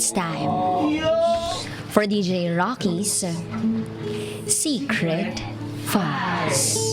it's time for DJ Rocky's Secret Files.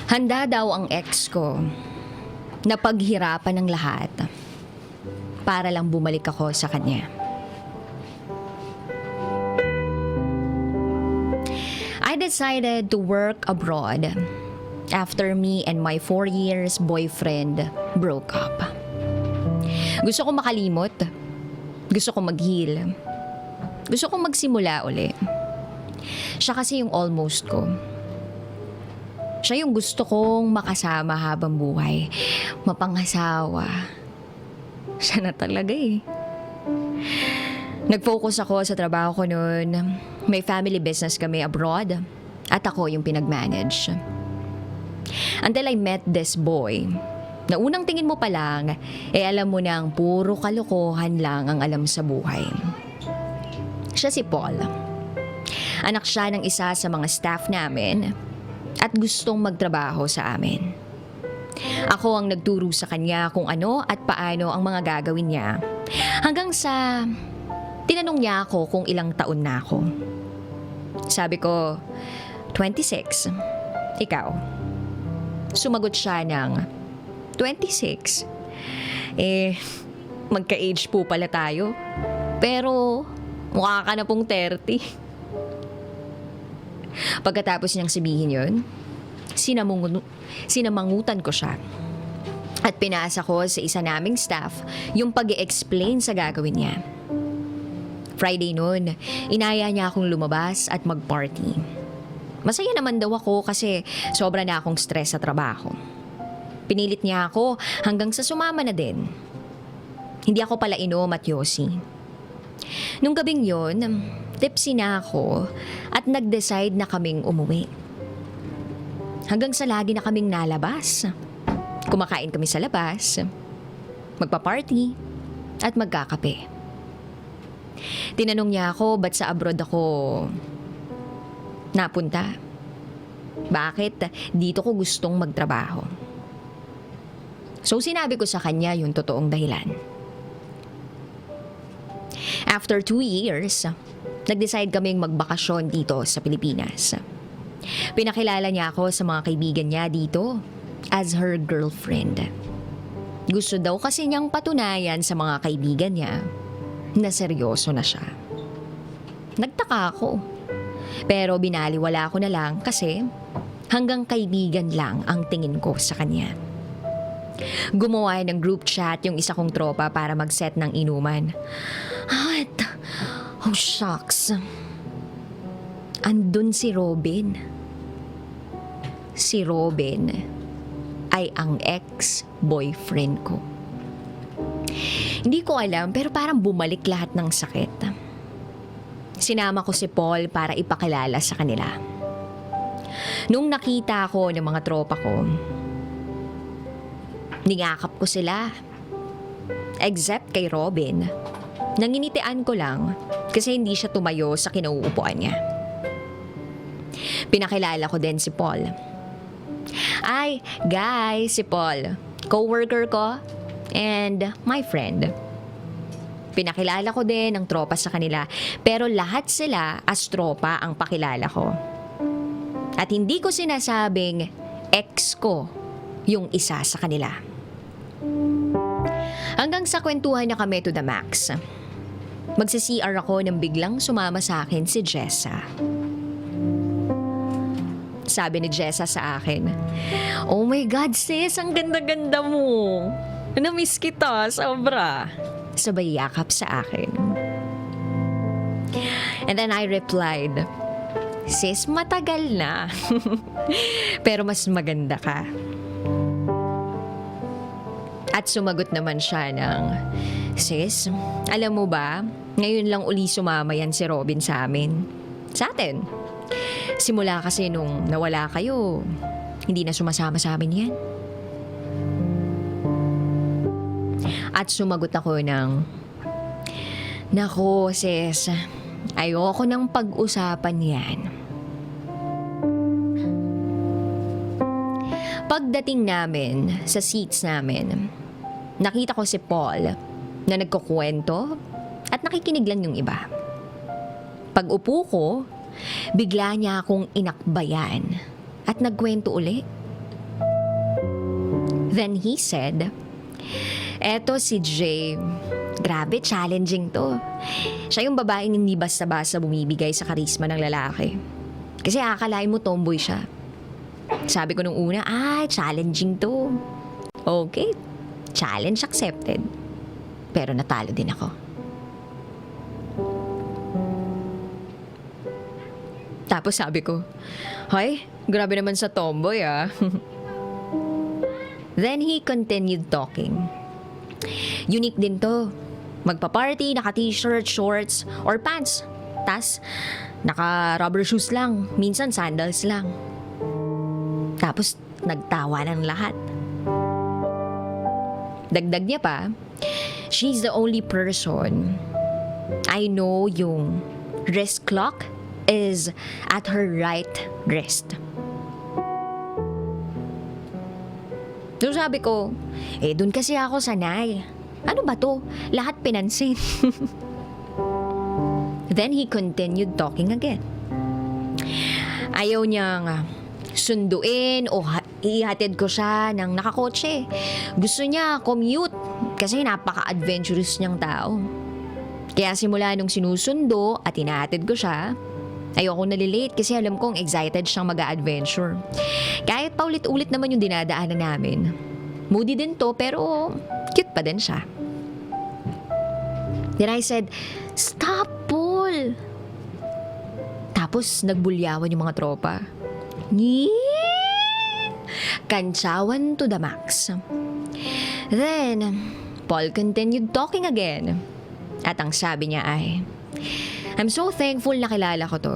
Handa daw ang ex ko na paghirapan ng lahat para lang bumalik ako sa kanya. I decided to work abroad after me and my 4 years boyfriend broke up. Gusto ko makalimot. Gusto ko mag-heal. Gusto ko magsimula uli. Siya kasi yung almost ko. Siya yung gusto kong makasama habang buhay. Mapangasawa. Siya na talaga eh. Nag-focus ako sa trabaho ko noon. May family business kami abroad. At ako yung pinag-manage. Until I met this boy. Na unang tingin mo pa lang, alam mo nang puro kalokohan lang ang alam sa buhay. Siya si Paul. Anak siya ng isa sa mga staff namin. At gustong magtrabaho sa amin. Ako ang nagturo sa kanya kung ano at paano ang mga gagawin niya. Hanggang sa tinanong niya ako kung ilang taon na ako. Sabi ko, 26. Ikaw? Sumagot siya ng 26. Magka-age po pala tayo. Pero mukha ka na pong 30. Pagkatapos niyang sabihin yun, sinamangutan ko siya. At pinasa ko sa isa naming staff yung pag-i-explain sa gagawin niya. Friday noon, inaya niya akong lumabas at mag-party. Masaya naman daw ako kasi sobra na akong stress sa trabaho. Pinilit niya ako hanggang sa sumama na din. Hindi ako pala inom at yosi. Nung gabing yun, tipsy na ako at nag-decide na kaming umuwi. Hanggang sa lagi na kaming nalabas. Kumakain kami sa labas, magpa-party, at magkakape. Tinanong niya ako ba't sa abroad ako napunta. Bakit dito ko gustong magtrabaho. So sinabi ko sa kanya yung totoong dahilan. After 2 years, nag-decide kaming magbakasyon dito sa Pilipinas. Pinakilala niya ako sa mga kaibigan niya dito as her girlfriend. Gusto daw kasi niyang patunayan sa mga kaibigan niya na seryoso na siya. Nagtaka ako. Pero binaliwala ko na lang kasi hanggang kaibigan lang ang tingin ko sa kanya. Gumawa ng group chat yung isa kong tropa para mag-set ng inuman. At, oh shucks, andun si Robin. Si Robin ay ang ex-boyfriend ko. Hindi ko alam pero parang bumalik lahat ng sakit. Sinama ko si Paul para ipakilala sa kanila. Nung nakita ko ng mga tropa ko, ningakap ko sila. Except kay Robin. Nanginitian ko lang kasi hindi siya tumayo sa kinauupuan niya. Pinakilala ko din si Paul. Ay, guys, si Paul. Coworker ko and my friend. Pinakilala ko din ang tropa sa kanila pero lahat sila as tropa ang pakilala ko. At hindi ko sinasabing ex ko yung isa sa kanila. Hanggang sa kwentuhan na kami to the max. Magsi-CR ako nang biglang sumama sa akin si Jessa. Sabi ni Jessa sa akin, "Oh my God, sis, ang ganda-ganda mo. Na-miss kita, sobra." Sabay yakap sa akin. And then I replied, "Sis, matagal na. Pero mas maganda ka." At sumagot naman siya ng, "Sis, alam mo ba, ngayon lang uli sumama yan si Robin sa amin. Sa atin. Simula kasi nung nawala kayo, hindi na sumasama sa amin yan." At sumagot ako ng, "Nako sis, ayoko nang pag-usapan yan." Pagdating namin sa seats namin, nakita ko si Paul na nagkukwento at nakikinig lang yung iba. Pag upo ko, bigla niya akong inakbayan at nagkwento uli. Then he said, "Eto si Jay, grabe challenging to. Siya yung babaeng hindi basta-basta bumibigay sa karisma ng lalaki. Kasi akalain mo tomboy siya. Sabi ko nung una, challenging to. Okay, challenge accepted. Pero natalo din ako." Tapos sabi ko, "Hay, grabe naman sa tomboy ah." Then he continued talking. Unique din to. Magpa-party, naka-t-shirt, shorts, or pants. Tas, naka-rubber shoes lang. Minsan sandals lang. Tapos, nagtawa ng lahat. Dagdag niya pa, she's the only person I know yung wrist clock is at her right wrist. So sabi ko, dun kasi ako sanay. Ano ba to? Lahat pinansin. Then he continued talking again. Ayaw niyang sunduin o ihatid ko siya ng nakakotse. Gusto niya commute kasi napaka-adventurous niyang tao. Kaya simula nung sinusundo at inahatid ko siya, ayoko nalilate kasi alam kong excited siyang mag-a-adventure. Kahit paulit-ulit naman yung dinadaanan namin. Moody din to pero cute pa din siya. Then I said, "Stop, Paul!" Tapos nagbulyawan yung mga tropa. Kantsawan to the max. Then, Paul continued talking again. At ang sabi niya ay, "I'm so thankful na kilala ko to.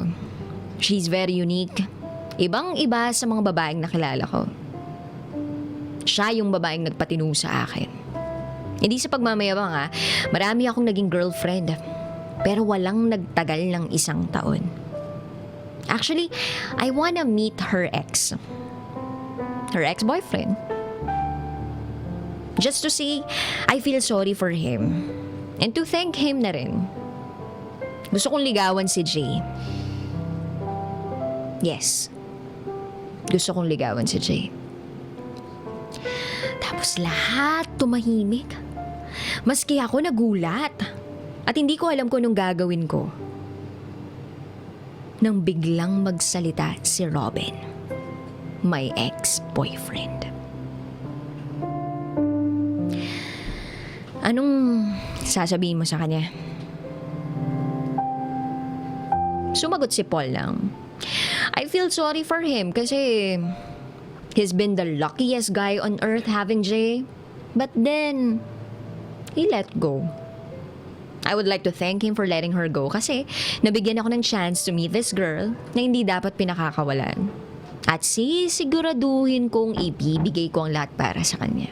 She's very unique. Ibang-iba sa mga babaeng nakilala ko. Siya yung babaeng nagpatino sa akin. Hindi sa pagmamayabang marami akong naging girlfriend. Pero walang nagtagal ng 1 taon. Actually, I wanna meet her ex. Her ex-boyfriend. Just to say, I feel sorry for him. And to thank him na rin. Gusto kong ligawan si Jay. Yes. Gusto kong ligawan si Jay." Tapos lahat tumahimik. Maski ako nagulat. At hindi ko alam kung anong gagawin ko. Nang biglang magsalita si Robin, my ex-boyfriend. Anong sasabihin mo sa kanya? Sumagot si Paul lang, "I feel sorry for him kasi he's been the luckiest guy on earth having Jay. But then, he let go. I would like to thank him for letting her go kasi nabigyan ako ng chance to meet this girl na hindi dapat pinakakawalan. At sisiguraduhin kong ibibigay ko ang lahat para sa kanya."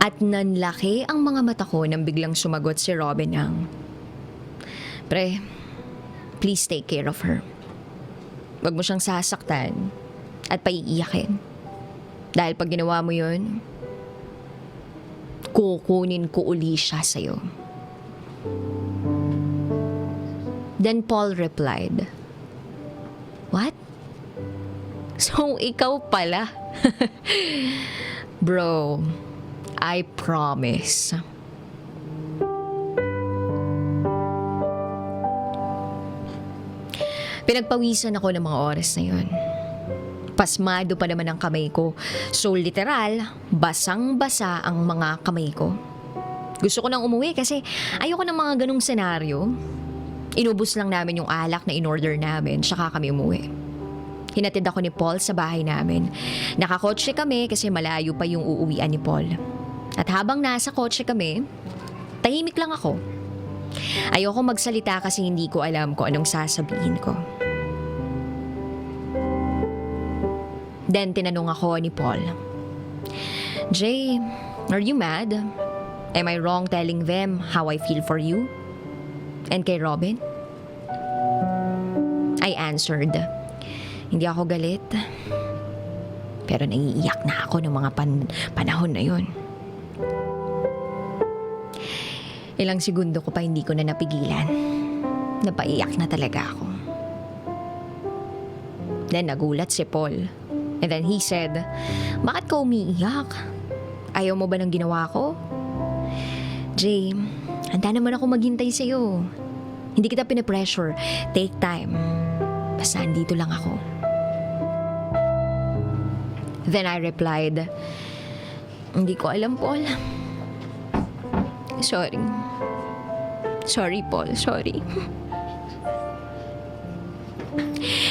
At nanlaki ang mga mata ko nang biglang sumagot si Robin ng, "Pre, please take care of her. Wag mo siyang sasaktan at paiiyakin. Dahil pag ginawa mo yun, kukunin ko uli siya sa'yo." Then Paul replied, "What? So ikaw pala?" Bro, I promise. Pinagpawisan ako ng mga oras na yun. Pasmado pa naman ang kamay ko. So literal, basang-basa ang mga kamay ko. Gusto ko nang umuwi kasi ayoko ng mga ganong senaryo. Inubos lang namin yung alak na in-order namin, saka kami umuwi. Hinatid ako ni Paul sa bahay namin. Nakakotse kami kasi malayo pa yung uuwian ni Paul. At habang nasa kotse kami, tahimik lang ako. Ayoko magsalita kasi hindi ko alam kung anong sasabihin ko. Then tinanong ako ni Paul, "Jay, are you mad? Am I wrong telling them how I feel for you? And kay Robin?" I answered, "Hindi ako galit. Pero naiiyak na ako ng mga panahon na yun." Ilang segundo ko pa hindi ko na napigilan. Napaiyak na talaga ako. Then nagulat si Paul. And then he said, "Bakit ka umiiyak? Ayaw mo ba ng ginawa ko?" "Jay, handa naman ako maghintay sa'yo. Hindi kita pinapressure. Take time. Basta andito lang ako." Then I replied, "Hindi ko alam, Paul. Sorry. Sorry, Paul. Sorry."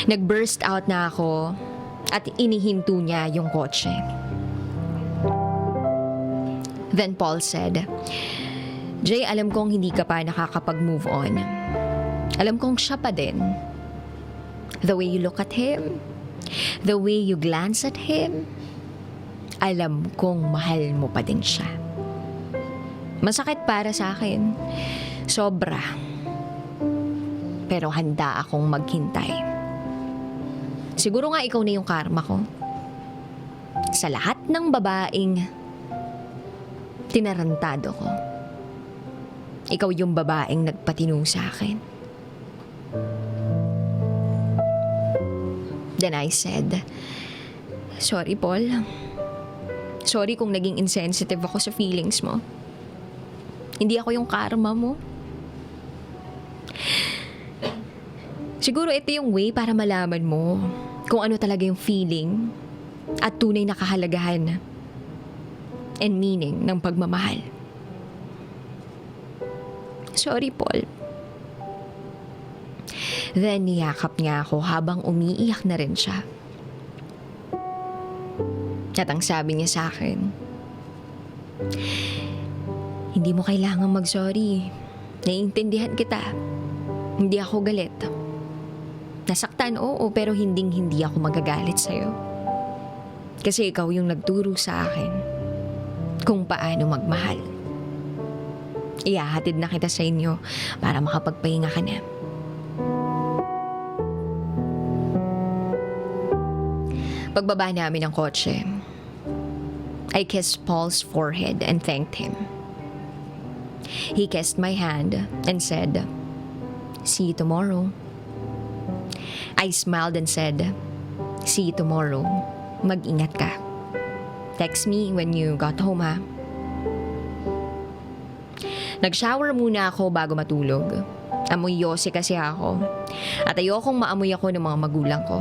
Nag-burst out na ako at inihinto niya yung kotse. Then Paul said, "Jay, alam kong hindi ka pa nakakapag-move on. Alam kong siya pa din. The way you look at him, the way you glance at him, alam kong mahal mo pa din siya. Masakit para sa akin. Sobra. Pero handa akong maghintay. Siguro nga ikaw na yung karma ko. Sa lahat ng babaeng tinarantado ko, ikaw yung babaeng nagpatino sa akin." Then I said, "Sorry, Paul. Sorry kung naging insensitive ako sa feelings mo. Hindi ako yung karma mo. Siguro ito yung way para malaman mo kung ano talaga yung feeling at tunay na kahalagahan and meaning ng pagmamahal. Sorry, Paul." Then niyakap niya ako habang umiiyak na rin siya. At ang sabi niya sa akin, "Hindi mo kailangan mag-sorry. Naiintindihan kita. Hindi ako galit. Nasaktan, oo, pero hindi ako magagalit sa'yo. Kasi ikaw yung nagturo sa akin kung paano magmahal. Ihahatid na kita sa inyo para makapagpahinga ka na." Pagbaba namin ng kotse, I kissed Paul's forehead and thanked him. He kissed my hand and said, "See you tomorrow." I smiled and said, "See you tomorrow. Mag-ingat ka. Text me when you got home, ha?" Nag-shower muna ako bago matulog. Amoy yosi kasi ako. At ayokong maamoy ako ng mga magulang ko.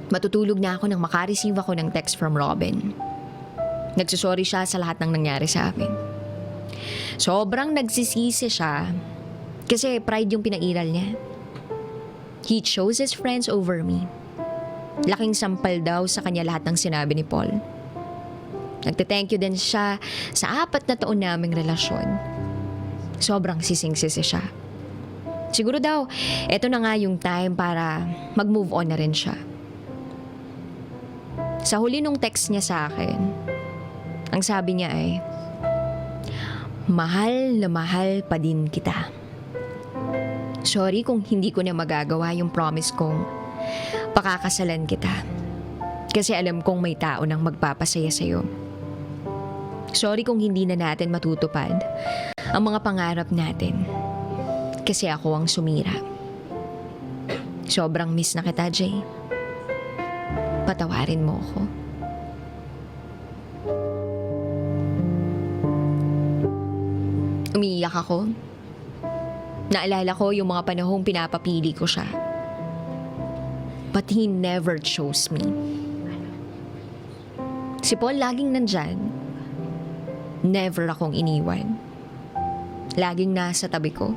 Matutulog na ako nang makareceive ako ng text from Robin. Nagsusorry siya sa lahat ng nangyari sa amin. Sobrang nagsisisi siya kasi pride yung pinairal niya. He chose his friends over me. Laking sampal daw sa kanya lahat ng sinabi ni Paul. Nagte-thank you din siya sa 4 na taon naming relasyon. Sobrang sising-sisi siya. Siguro daw, eto na nga yung time para mag-move on na rin siya. Sa huli nung text niya sa akin, ang sabi niya ay, "Mahal na mahal pa din kita. Sorry kung hindi ko na magagawa yung promise kong pakakasalan kita. Kasi alam kong may tao nang magpapasaya sa'yo. Sorry kung hindi na natin matutupad ang mga pangarap natin. Kasi ako ang sumira. Sobrang miss na kita, Jay. Patawarin mo ako." Umiiyak ako. Naalala ko yung mga panahong pinapapili ko siya. But he never chose me. Si Paul laging nandyan. Never akong iniwan. Laging nasa tabi ko.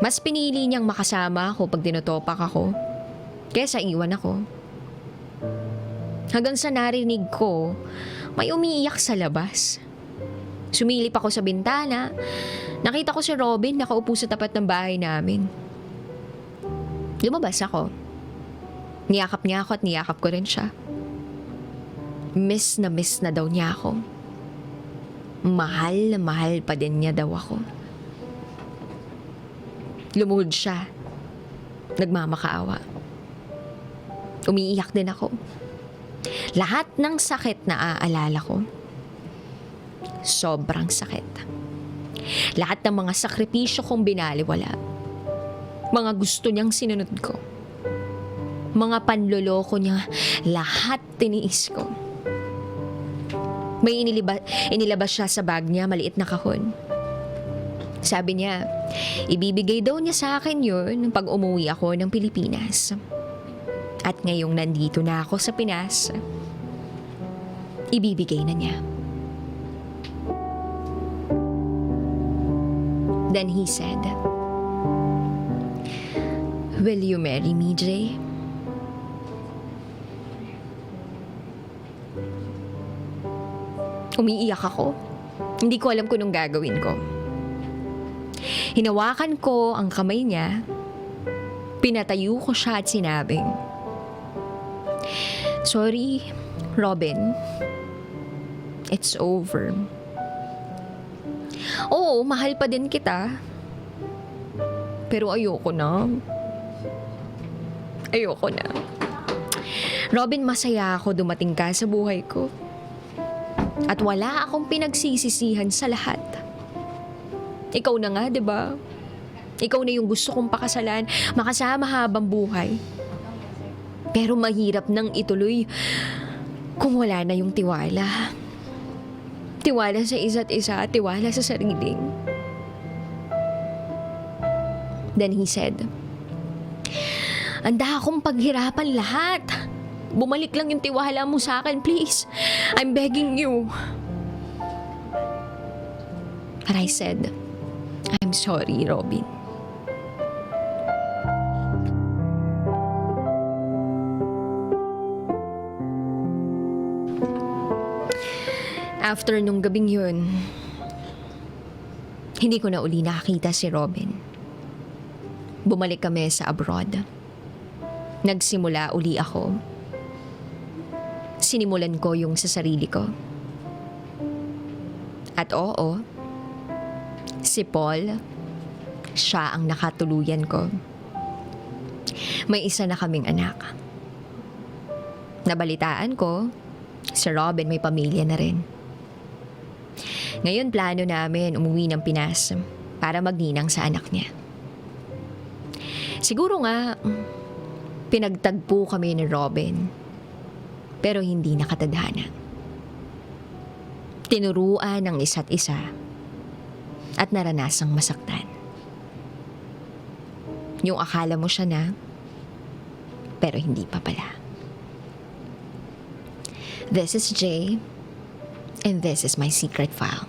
Mas pinili niyang makasama ako pag tinutopak ako Kaya sa iwan ako. Hanggang sa narinig ko, may umiiyak sa labas. Sumilip ako sa bintana. Nakita ko si Robin nakaupo sa tapat ng bahay namin. Lumabas ako. Niyakap niya ako at niyakap ko rin siya. Miss na daw niya ako. Mahal na mahal pa din niya daw ako. Lumuhod siya. Nagmamakaawa. Umiiyak din ako. Lahat ng sakit na aalala ko. Sobrang sakit. Lahat ng mga sakripisyo kong binaliwala. Mga gusto niyang sinunod ko. Mga panloloko niya, lahat tiniis ko. May inilabas siya sa bag niya, maliit na kahon. Sabi niya, ibibigay daw niya sa akin yun pag umuwi ako ng Pilipinas. At ngayong nandito na ako sa Pinas, ibibigay na niya. Then he said, "Will you marry me, Jay?" Umiiyak ako. Hindi ko alam kung anong gagawin ko. Hinawakan ko ang kamay niya. Pinatayo ko siya at sinabing, "Sorry, Robin. It's over. Oo, mahal pa din kita. Pero ayoko na. Ayoko na. Robin, masaya ako dumating ka sa buhay ko. At wala akong pinagsisisihan sa lahat. Ikaw na nga, 'di ba? Ikaw na yung gusto kong pakasalan, makasama habang buhay. Pero mahirap nang ituloy kung wala na yung tiwala. Tiwala sa isa't isa at tiwala sa sariling." Then he said, "Handa akong paghirapan lahat. Bumalik lang yung tiwala mo sa akin, please. I'm begging you." But I said, "I'm sorry, Robin." After nung gabing yun, hindi ko na uli nakakita si Robin. Bumalik kami sa abroad. Nagsimula uli ako. Sinimulan ko yung sa sarili ko. At oo, si Paul, siya ang nakatuluyan ko. May isa na kaming anak. Nabalitaan ko, si Robin may pamilya na rin. Ngayon plano namin umuwi ng Pinas para magninang sa anak niya. Siguro nga, pinagtagpo kami ni Robin, pero hindi nakatadhana. Tinuruan ng isa't isa at naranasang masaktan. Yung akala mo siya na, pero hindi pa pala. This is Jay, and this is my secret file.